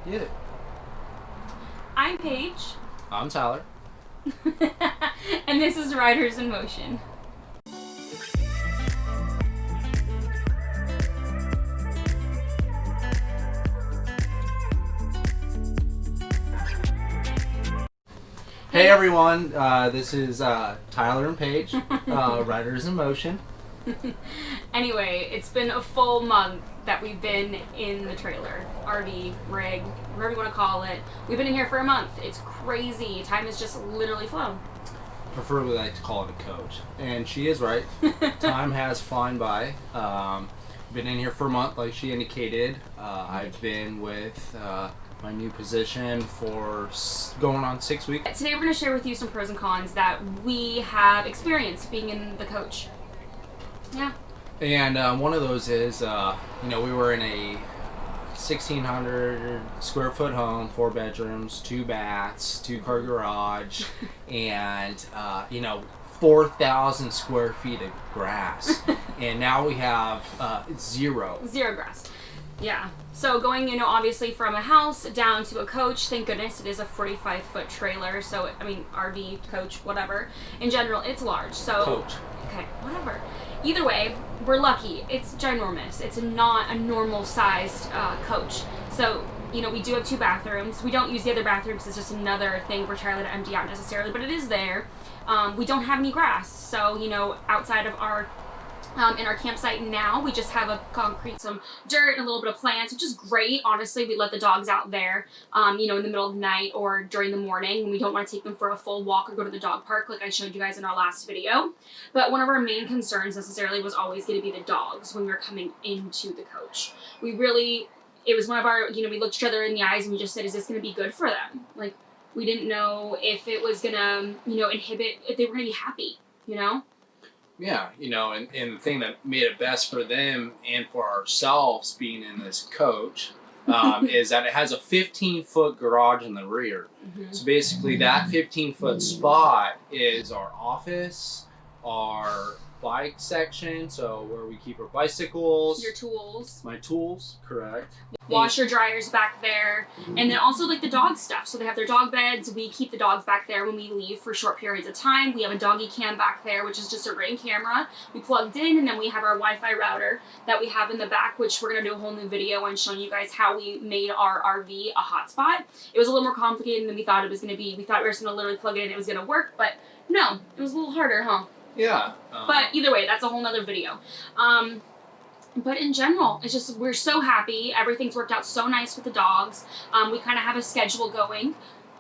Get it. I'm Paige. I'm Tyler. And this is Riders in Motion. Hey everyone, this is Tyler and Paige, Riders in Motion. Anyway, it's been a full month that we've been in the trailer, RV, rig, whatever you want to call it. We've been in here for a month. It's crazy. Time has just literally flown. Preferably like to call it a coach. And she is right. Time has flown by. Been in here for a month, like she indicated. I've been with my new position for going on 6 weeks. Today we're going to share with you some pros and cons that we have experienced being in the coach. Yeah. And one of those is, we were in a 1,600 square foot home, 4 bedrooms, 2 baths, 2-car garage, and 4,000 square feet of grass. And now we have zero Grass. Yeah. So going, obviously from a house down to a coach, thank goodness it is a 45-foot trailer. So, RV, coach, whatever. In general, it's large. So coach. Okay, whatever. Either way, we're lucky. It's ginormous. It's not a normal sized coach. So, we do have 2 bathrooms. We don't use the other bathrooms. It's just another thing for Charlie to empty out necessarily, but it is there. We don't have any grass. So, outside of our in our campsite now, we just have a concrete, some dirt, and a little bit of plants, which is great. Honestly, we let the dogs out there, in the middle of the night or during the morning when we don't want to take them for a full walk or go to the dog park like I showed you guys in our last video. But one of our main concerns necessarily was always going to be the dogs when we were coming into the coach. It was one of our, we looked each other in the eyes and we just said, is this going to be good for them? Like, we didn't know if it was going to, inhibit, if they were going to be happy, Yeah, and the thing that made it best for them and for ourselves being in this coach is that it has a 15-foot garage in the rear. Mm-hmm. So basically that 15-foot spot is our office, our bike section, so where we keep our bicycles. Your tools. My tools, correct. Washer dryers back there, and then also like the dog stuff. So they have their dog beds. We keep the dogs back there when we leave for short periods of time. We have a doggy cam back there, which is just a Ring camera we plugged in, and then we have our Wi-Fi router that we have in the back, which we're gonna do a whole new video on showing you guys how we made our RV a hotspot. It was a little more complicated than we thought it was gonna be. We thought we were just gonna literally plug it in and it was gonna work, but no, it was a little harder, huh? Yeah. But either way, that's a whole nother video. But in general, it's just, we're so happy. Everything's worked out so nice with the dogs. We kind of have a schedule going.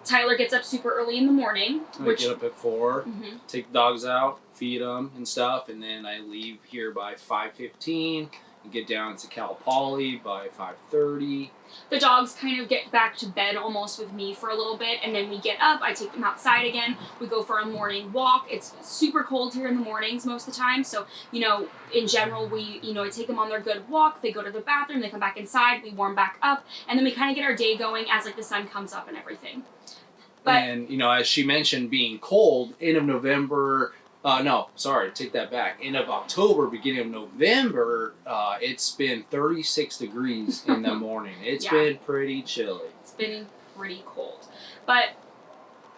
Tyler gets up super early in the morning. I get up at 4, Mm-hmm. take the dogs out, feed them and stuff, and then I leave here by 5:15 and get down to Cal Poly by 5:30. The dogs kind of get back to bed almost with me for a little bit, and then we get up, I take them outside again, we go for a morning walk. It's super cold here in the mornings most of the time, so, in general, I take them on their good walk, they go to the bathroom, they come back inside, we warm back up, and then we kind of get our day going as, the sun comes up and everything. But, and, as she mentioned, being cold, end of November, take that back. End of October, beginning of November, it's been 36 degrees in the morning. It's been pretty chilly. It's been pretty cold. But,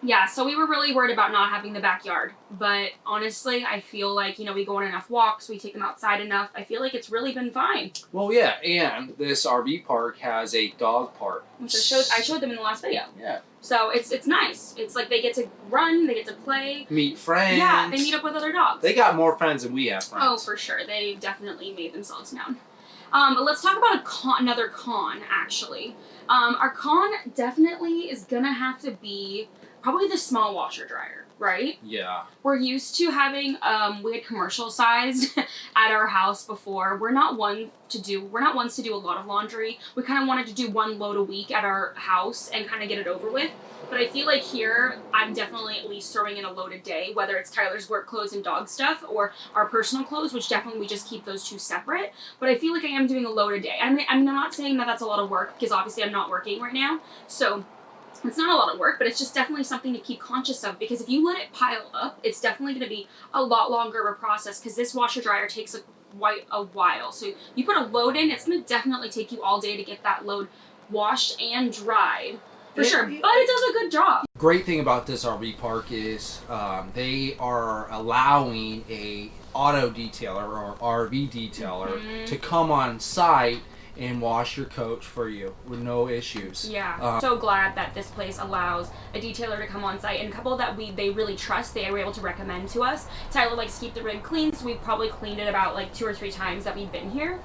yeah, so we were really worried about not having the backyard. But honestly, I feel like, we go on enough walks, we take them outside enough. I feel like it's really been fine. Well, yeah, and this RV park has a dog park. Which I showed them in the last video. Yeah. So it's nice. It's like they get to run, they get to play. Meet friends. Yeah, they meet up with other dogs. They got more friends than we have friends. Oh, for sure. They definitely made themselves known. But let's talk about another con, actually. Our con definitely is going to have to be probably the small washer dryer. Right? Yeah. We're used to having, we had commercial sized at our house before. We're not ones to do a lot of laundry. We kind of wanted to do 1 load a week at our house and kind of get it over with. But I feel like here, I'm definitely at least throwing in a load a day, whether it's Tyler's work clothes and dog stuff or our personal clothes, which definitely we just keep those 2 separate. But I feel like I am doing a load a day. I'm not saying that that's a lot of work because obviously I'm not working right now. So it's not a lot of work, but it's just definitely something to keep conscious of because if you let it pile up, it's definitely going to be a lot longer of a process because this washer dryer takes quite a while. So you put a load in, it's going to definitely take you all day to get that load washed and dried. For sure, but it does a good job. Great thing about this RV park is they are allowing a auto detailer or RV detailer to come on site and wash your coach for you with no issues. Yeah, so glad that this place allows a detailer to come on site, and a couple that they really trust, they were able to recommend to us. Tyler likes to keep the rig clean, so we've probably cleaned it about like 2 or 3 times that we've been here.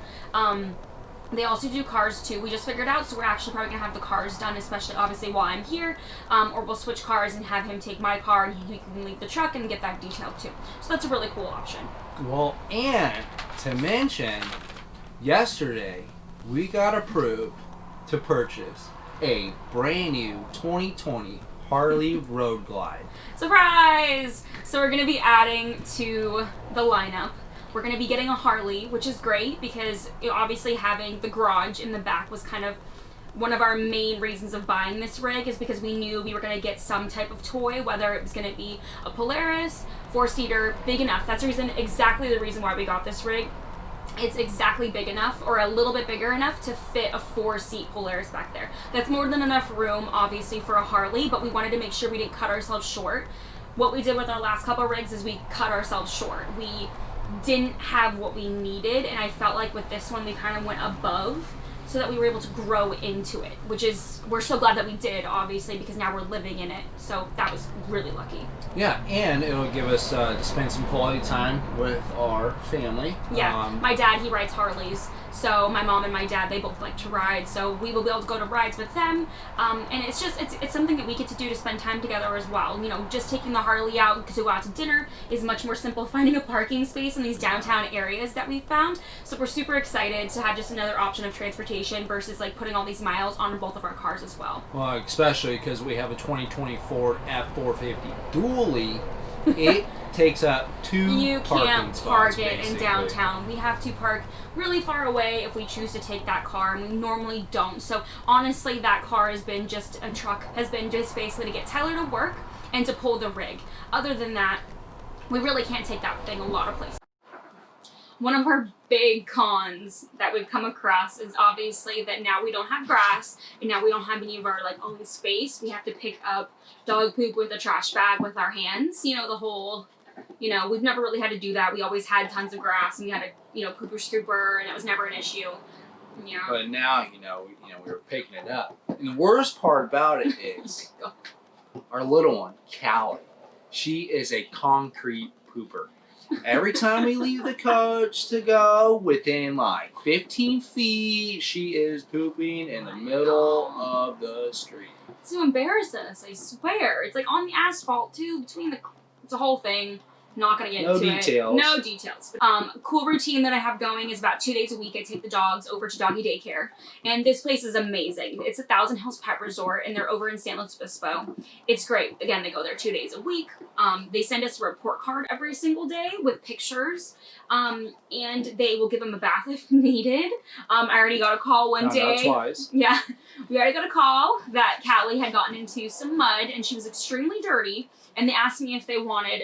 They also do cars too. We just figured out, so we're actually probably gonna have the cars done, especially obviously while I'm here, or we'll switch cars and have him take my car and he can leave the truck and get that detailed too. So that's a really cool option. Well, and to mention, yesterday we got approved to purchase a brand new 2020 Harley Road Glide. Surprise! So we're gonna be adding to the lineup. We're going to be getting a Harley, which is great because obviously having the garage in the back was kind of one of our main reasons of buying this rig, is because we knew we were going to get some type of toy, whether it was going to be a Polaris, 4-seater, big enough. That's exactly the reason why we got this rig. It's exactly big enough, or a little bit bigger enough, to fit a 4-seat Polaris back there. That's more than enough room, obviously, for a Harley, but we wanted to make sure we didn't cut ourselves short. What we did with our last couple rigs is we cut ourselves short. We didn't have what we needed, and I felt like with this one we kind of went above so that we were able to grow into it, which is, we're so glad that we did, obviously, because now we're living in it. So that was really lucky. Yeah, and it'll give us to spend some quality time with our family. Yeah, my dad, he rides Harleys, so my mom and my dad, they both like to ride, so we will be able to go to rides with them, and it's just, it's something that we get to do to spend time together as well. You know, just taking the Harley out to go out to dinner is much more simple finding a parking space in these downtown areas that we've found, so we're super excited to have just another option of transportation versus like putting all these miles on both of our cars as well. Well, especially because we have a 2024 F450 dually. It takes up 2 you parking can't spots, park it basically. in downtown. We have to park really far away if we choose to take that car, and we normally don't. So honestly, that car has been just a truck, has been just basically to get Tyler to work and to pull the rig. Other than that, we really can't take that thing a lot of places. One of our big cons that we've come across is obviously that now we don't have grass, and now we don't have any of our like own space. We have to pick up dog poop with a trash bag with our hands. You know, the whole, you know, we've never really had to do that. We always had tons of grass, and we had a, you know, pooper scooper, and it was never an issue. Yeah. But now, we were picking it up. And the worst part about it is our little one, Cali. She is a concrete pooper. Every time we leave the coach to go within like 15 feet, she is pooping in the middle of the street. To embarrass us, I swear. It's like on the asphalt too, between it's a whole thing. Not gonna get into details. it. No details. Cool routine that I have going is about 2 days a week I take the dogs over to Doggie daycare, and this place is amazing. It's a Thousand Hills Pet Resort, and they're over in San Luis Obispo. It's great. Again, they go there 2 days a week. They send us a report card every single day with pictures, and they will give them a bath if needed. I already got a call one day. Not twice. Yeah, we already got a call that Callie had gotten into some mud, and she was extremely dirty. And they asked me if we wanted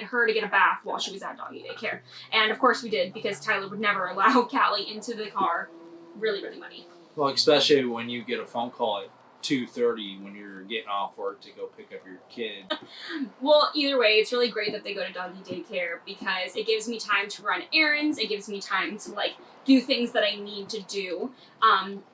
her to get a bath while she was at Doggie daycare. And of course we did, because Tyler would never allow Callie into the car. Really, really muddy. Well, especially when you get a phone call at 2:30 when you're getting off work to go pick up your kid. Well, either way, it's really great that they go to Doggie daycare, because it gives me time to run errands. It gives me time to like do things that I need to do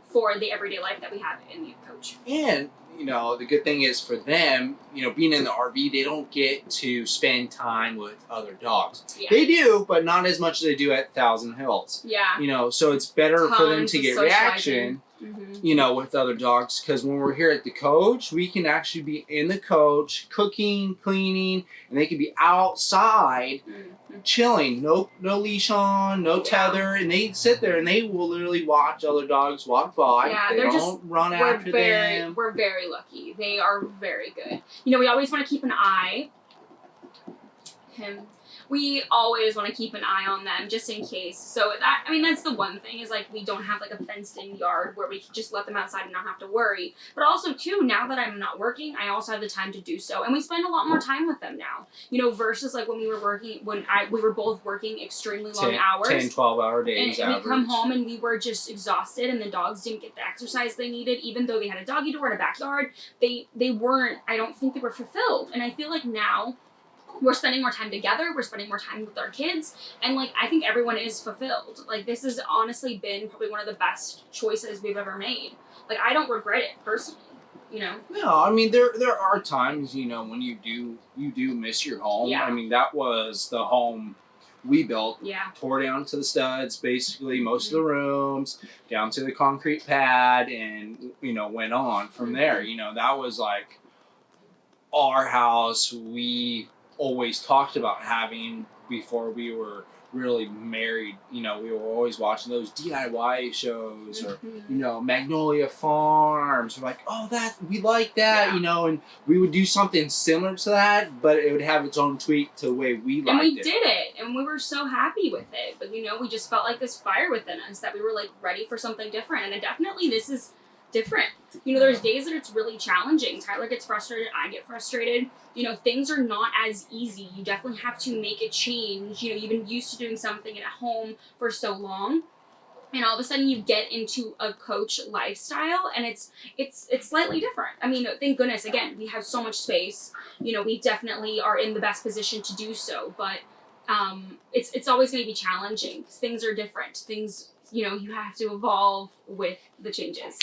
for the everyday life that we have in the coach. And the good thing is for them, being in the RV, they don't get to spend time with other dogs. Yeah. They do, but not as much as they do at Thousand Hills. Yeah. So it's better for them to get reaction, mm-hmm. With other dogs. Because when we're here at the coach, we can actually be in the coach, cooking, cleaning, and they can be outside, chilling. No leash on, no tether, and they sit there and they will literally watch other dogs walk by. Yeah, they don't run after them. We're very lucky. They are very good. We always want to keep an eye. we always want to keep an eye on them just in case. So that, I mean, that's the one thing is like we don't have like a fenced in yard where we can just let them outside and not have to worry. But also too, now that I'm not working, I also have the time to do so. And we spend a lot more time with them now, you know, versus like when we were working, we were both working extremely long hours. 10, 12-hour days and average. we come home and we were just exhausted and the dogs didn't get the exercise they needed. Even though they had a doggy door and a backyard, they weren't, I don't think they were fulfilled. And I feel like now, we're spending more time together, we're spending more time with our kids, and like I think everyone is fulfilled. Like this has honestly been probably one of the best choices we've ever made. Like I don't regret it personally, you know. No, I mean there are times, you know, when you do miss your home. Yeah. I mean that was the home we built. Yeah. Tore down to the studs, basically most of the rooms, down to the concrete pad, and you know went on from there. You know that was like our house. We always talked about having before we were really married. You know, we were always watching those DIY shows or you know Magnolia Farms. We're like, oh, that we like that, you know, and we would do something similar to that, but it would have its own tweak to the way we liked it. And we did it, and we were so happy with it. But you know, we just felt like this fire within us that we were like ready for something different, and it definitely this is different. You know, there's days that it's really challenging. Tyler gets frustrated, I get frustrated. You know, things are not as easy. You definitely have to make a change. You know, you've been used to doing something at home for so long, and all of a sudden you get into a coach lifestyle, and it's slightly different. I mean, thank goodness, again, we have so much space. You know, we definitely are in the best position to do so, but it's always going to be challenging. Things are different. Things, you know, you have to evolve with the changes.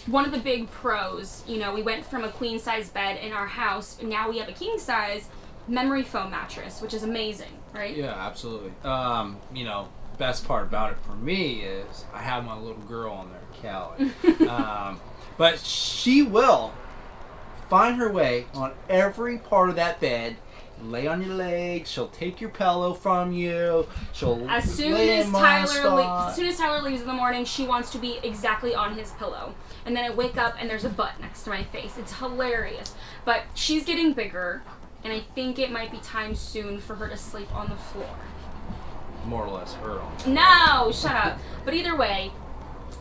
One of the big pros, you know, we went from a queen size bed in our house, and now we have a king size memory foam mattress, which is amazing, right? Yeah, absolutely. You know, best part about it for me is I have my little girl on there, Cali. But she will find her way on every part of that bed. Lay on your legs. She'll take your pillow from you. She'll as soon as Tyler leaves in the morning, she wants to be exactly on his pillow. And then I wake up and there's a butt next to my face. It's hilarious. But she's getting bigger, and I think it might be time soon for her to sleep on the floor. More or less, her on. No, shut up. But either way,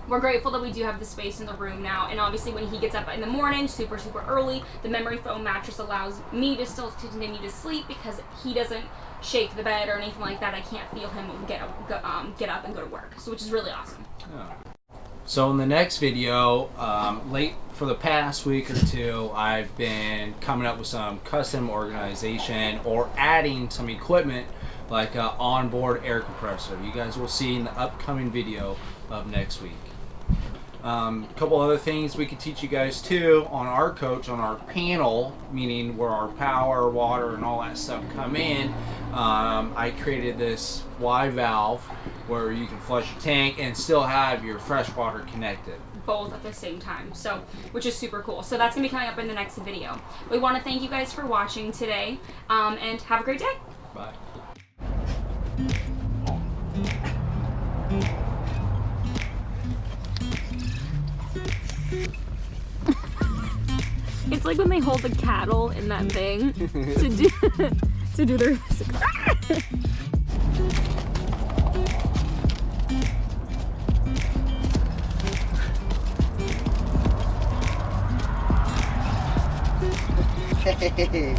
we're grateful that we do have the space in the room now, and obviously when he gets up in the morning, super early, the memory foam mattress allows me to still continue to sleep because he doesn't shake the bed or anything like that. I can't feel him get up and go to work, so which is really awesome. Yeah. So in the next video, late for the past week or two, I've been coming up with some custom organization or adding some equipment like an onboard air compressor. You guys will see in the upcoming video of next week. A couple other things we could teach you guys too on our coach, on our panel, meaning where our power, water, and all that stuff come in. I created this Y valve where you can flush your tank and still have your fresh water connected. Both at the same time, so which is super cool. So that's gonna be coming up in the next video. We want to thank you guys for watching today, and have a great day. Bye. It's like when they hold the cattle in that thing to do their Hey.